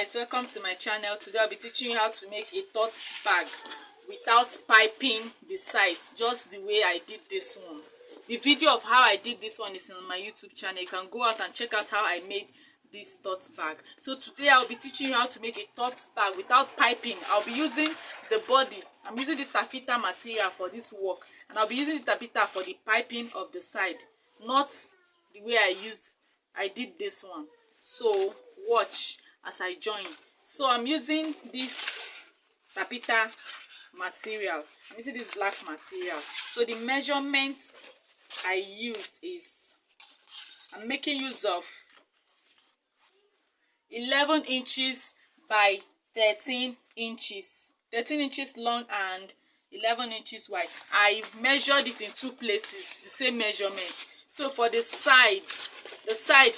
guys, welcome to my channel. Today I'll be teaching you how to make a tote bag without piping the sides, just the way I did this one. The video of how I did this one is on my YouTube channel. You can go out and check out how I made this tote bag. So today I'll be teaching you how to make a tote bag without piping. I'll be using the body. I'm using this taffeta material for this work, and I'll be using the tapeta for the piping of the side, not the way I did this one. So watch as I join. So I'm using this tapeta material. I'm using this black material. So the measurement I used is, I'm making use of 11 inches by 13 inches. 13 inches long and 11 inches wide. I measured it in two places, the same measurement. So for the side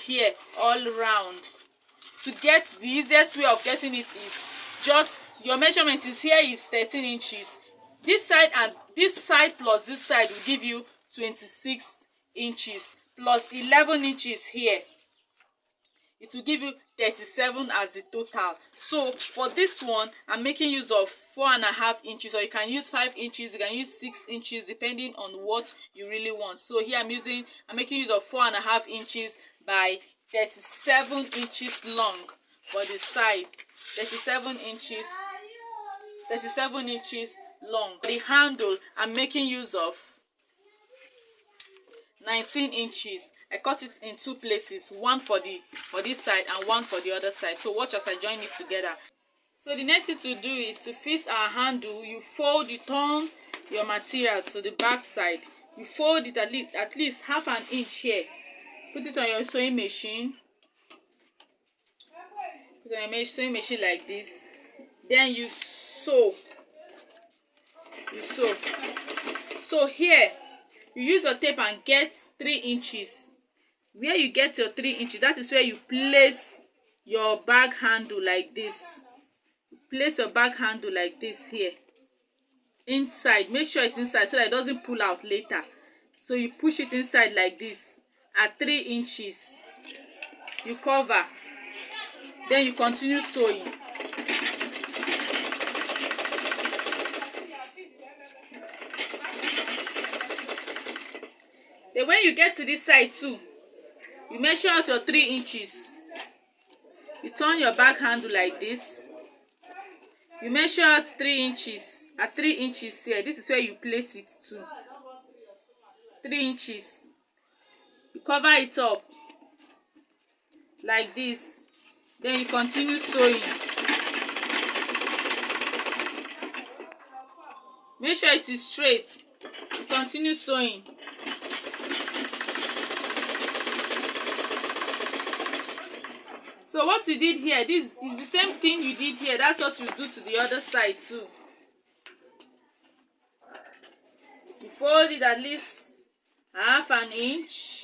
here, all round, to get the easiest way of getting it is just your measurements is here is 13 inches. This side and this side plus this side will give you 26 inches plus 11 inches here. It will give you 37 as the total. So for this one, I'm making use of 4.5 inches, or you can use 5 inches, you can use 6 inches depending on what you really want. So here I'm making use of 4.5 inches by 37 inches long for the side. 37 inches long. The handle I'm making use of 19 inches. I cut it in two places, one for this side and one for the other side. So watch as I join it together. So the next thing to do is to fix our handle. You turn your material to the back side. You fold it at least half an inch here. Put it on your sewing machine. Put it on your sewing machine like this. Then you sew. So here, you use your tape and get 3 inches. Where you get your 3 inches, that is where you place your bag handle like this. Place your bag handle like this here. Inside, make sure it's inside so that it doesn't pull out later. So you push it inside like this at 3 inches. You cover. Then you continue sewing. Then when you get to this side too, you measure out your 3 inches. You turn your bag handle like this. You measure out 3 inches. At 3 inches here, this is where you place it too. 3 inches. You cover it up like this. Then you continue sewing. Make sure it is straight. You continue sewing. So what you did here, this is the same thing you did here. That's what you do to the other side too. You fold it at least half an inch.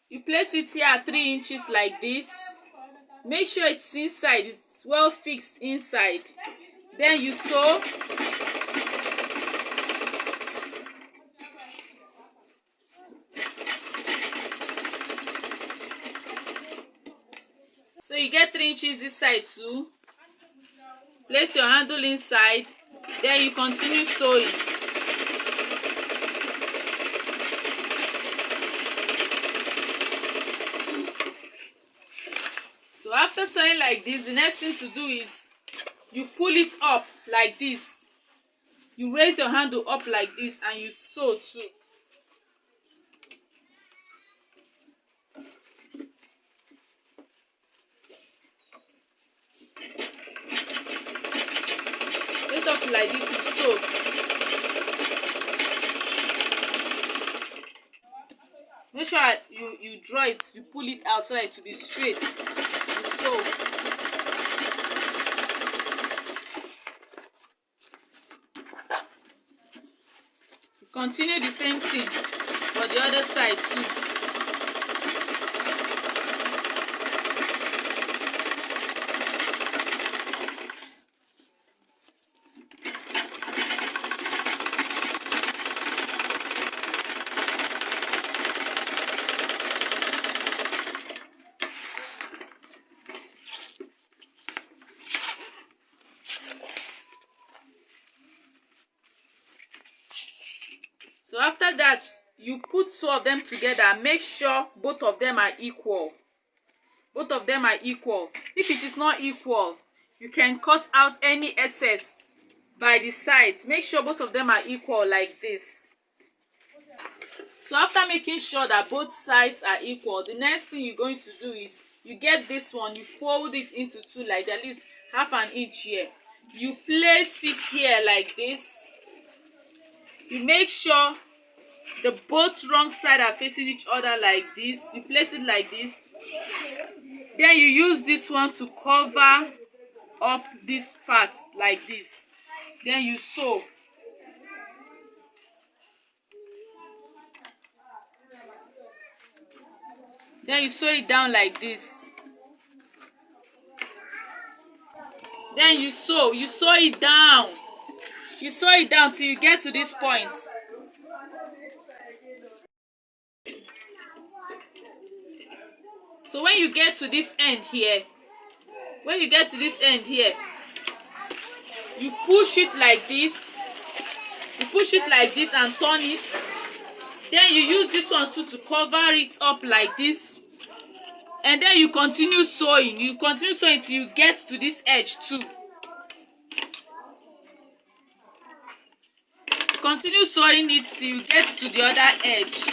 You place it here at 3 inches like this. Make sure it's inside, it's well fixed inside. Then you sew. So you get 3 inches this side too. Place your handle inside. Then you continue sewing. So after sewing like this, the next thing to do is you pull it up like this. You raise your handle up like this and you sew too. Raise up like this, you sew. Make sure you draw it, you pull it out so that it will be straight. So you continue the same thing. for the other side too. So after that, you put two of them together. Make sure both of them are equal. Both of them are equal. If it is not equal, you can cut out any excess by the sides. Make sure both of them are equal like this. So after making sure that both sides are equal, the next thing you're going to do is you get this one, you fold it into two like at least half an inch here. You place it here like this. You make sure the both wrong side are facing each other like this. You place it like this. Then you use this one to cover up this part like this. Then you sew. Then you sew it down like this. Then you sew it down. You sew it down till you get to this point. So when you get to this end here, you push it like this. You push it like this and turn it. Then you use this one too to cover it up like this. And then you continue sewing. You continue sewing till you get to this edge too. Continue sewing it till you get to the other edge.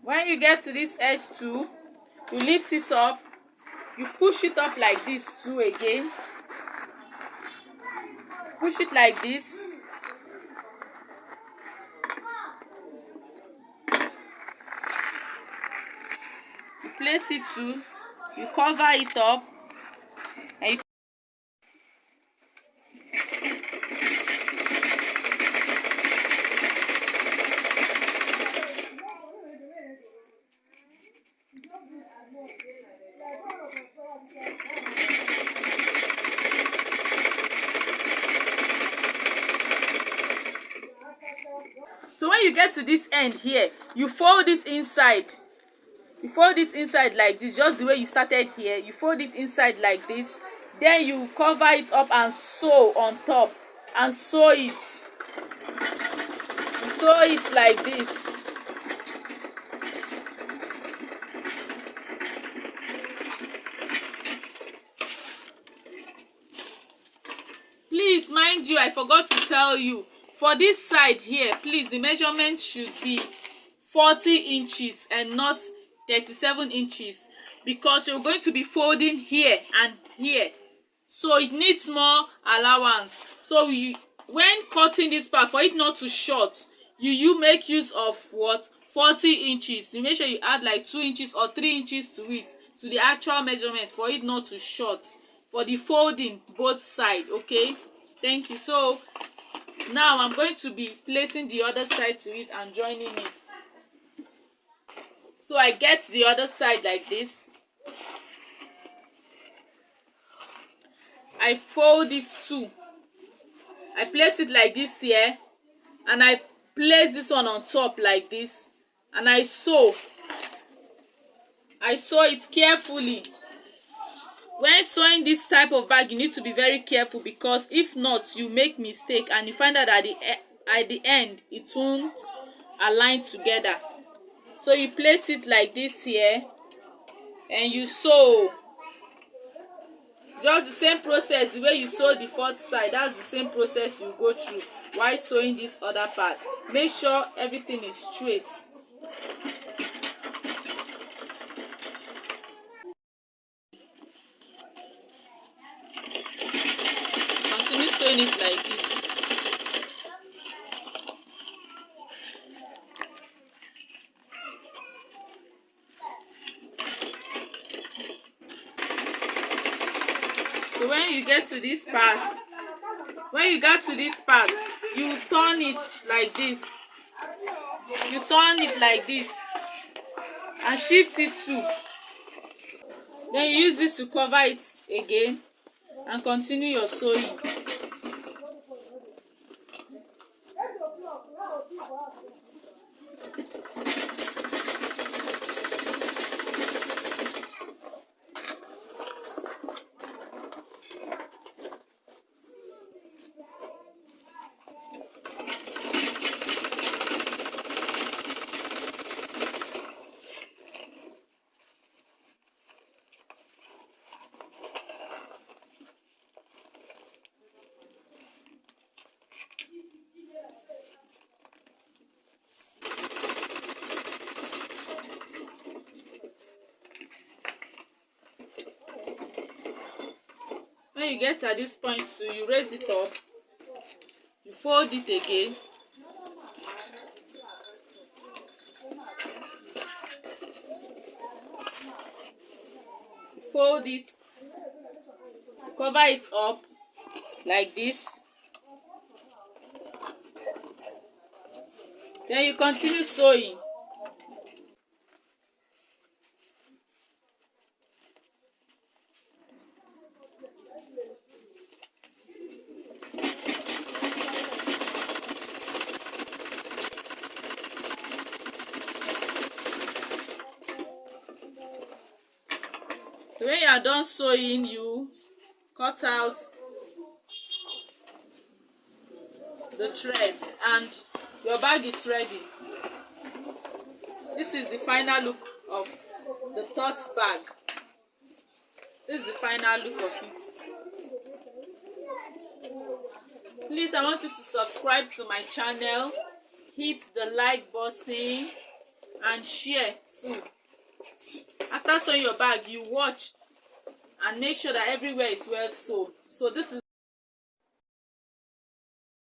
When you get to this edge too, you lift it up. You push it up like this too again. Push it like this. You place it too. You cover it up. And you So when you get to this end here, you fold it inside. You fold it inside like this, just the way you started here. You fold it inside like this. Then you cover it up and sew on top. And sew it. You sew it like this. Please, mind you, I forgot to tell you. For this side here, please, the measurement should be 40 inches and not 37 inches, because you're going to be folding here and here, so it needs more allowance. So when cutting this part, for it not to short, you make use of what, 40 inches. You make sure you add like 2 inches or 3 inches to it, to the actual measurement, for it not to short for the folding both side. Okay, thank you. So now I'm going to be placing the other side to it and joining it. So I get the other side like this. I fold it too. I place it like this here, and I place this one on top like this, and I sew. I sew it carefully. When sewing this type of bag, you need to be very careful, because if not, you make mistake and you find out at the end it won't align together. So you place it like this here and you sew. Just the same process, the way you sew the fourth side, that's the same process you go through while sewing this other part. Make sure everything is straight. sewing it like this. So when you get to this part, you turn it like this. You turn it like this and shift it too. Then you use this to cover it again and continue your sewing. When you get at this point too, you raise it up, you fold it again, fold it, cover it up like this. Then you continue sewing. So when you are done sewing, you cut out the thread and your bag is ready. This is the final look of the tote bag. This is the final look of it. Please, I want you to subscribe to my channel, hit the like button and share too. After sewing your bag, you watch and make sure that everywhere is well sewn. So this is